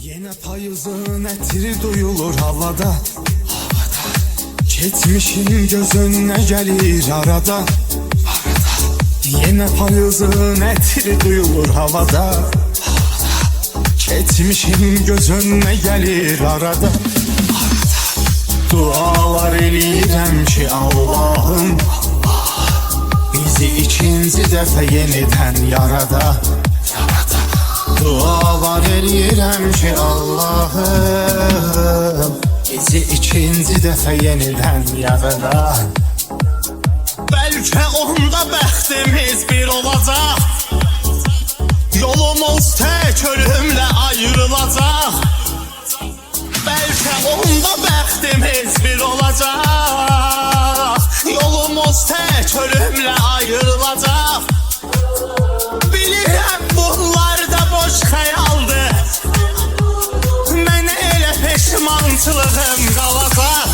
Yine payızın etiri duyulur havada. Geçmişin göz önüne gelir arada. Yine payızın etiri duyulur havada. Geçmişin göz önüne gelir arada. Dualar eləyirəm ki Allah'ım bizi ikinci dəfə yenidən yarada. Dualar eləyirəm ki Allah'ım bizi ikinci dəfə yenidən yarada. Bəlkə onda bəxtimiz bir olacaq, yolumuz tək ölümlə ayrılacaq. Bəlkə onda bəxtimiz bir olacaq, yolumuz tək ölümlə ayrılacaq. Bilirəm bunlar da boş xəyaldır, mənə elə peşmançılığım qalacaq.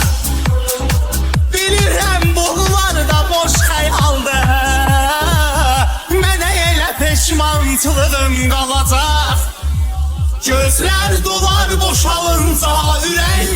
Bilirəm bunlar da boş xəyaldır, mənə elə peşmançılığım qalacaq. Gözlər dolar boşalınca ürək,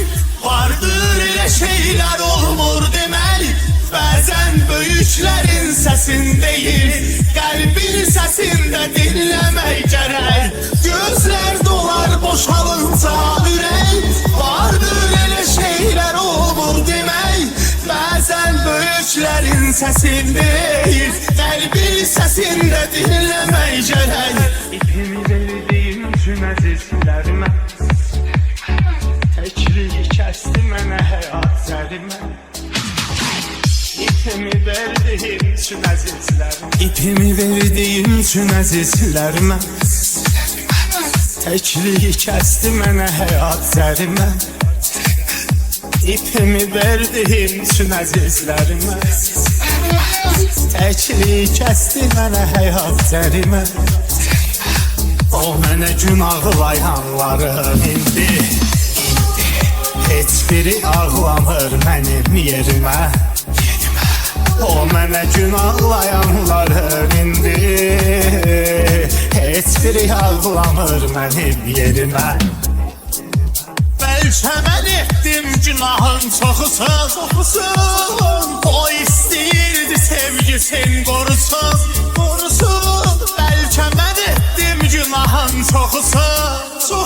vardır elə şeylər olmur deməli. Bəzən böyüklərin səsin deyil, qəlbin səsində dinləmək gərək. Gözlər dolar boşalınca ürək, vardır elə şeylər olmur demək. Bəzən böyüklərin səsin deyil, qəlbin səsində dinləmək gərək. İpimi verdiğim tüm əzizlərimə, təkliyi kəsdi mənə həyat zərimə. İpimi verdiğim tüm əzizlərimə, İpimi verdiğim tüm əzizlərimə, təkliyi kəsdi mənə həyat zərimə. İpimi verdiğim tüm əzizlərimə, təkliyi kəsdi mənə həyat zərimə. O mənə gün ağlayanların indi heç biri ağlamır mənim yerimə. O mənə gün ağlayanların indi heç biri ağlamır mənim yerimə. Bəlkə mən etdim günahın çoxusun, o istəyirdi sevgisin qorusun. Bəlkə mən etdim günahın çoxusun,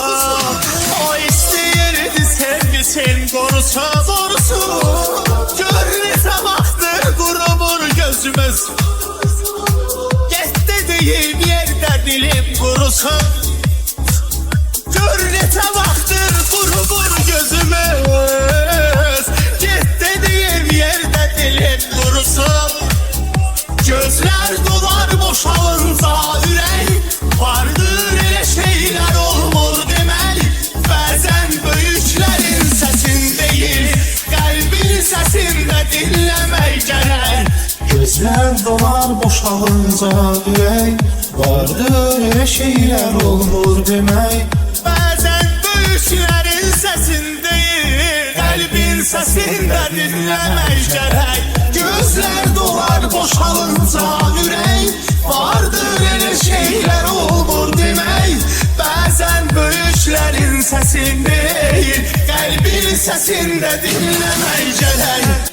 o istəyirdi sevgisin qorusun. Gör necə vaxtdır qurumur gözümüz, get dediyim yerdə dilim qurusun. Gör necə vaxtdır qurumur gözümüz, get dediyim yerdə dilim qurusun. Gözlər dolar boşalınca ürək, vardır elə şeylər olmur deməli. Bəzən böyüklərin səsin deyil, qəlbin səsində dinləmək gərək. Gözlər dolar boşalınca ürək, vardır elə şeylər olmur demək. Bəzən böyüklərin səsin deyil, qəlbin səsində dinləmək gərək. Gözlər dolar boşalınca ürək, vardır elə şeylər olmur demək. Bəzən böyüklərin səsin deyil, qəlbin səsində dinləmək gərək.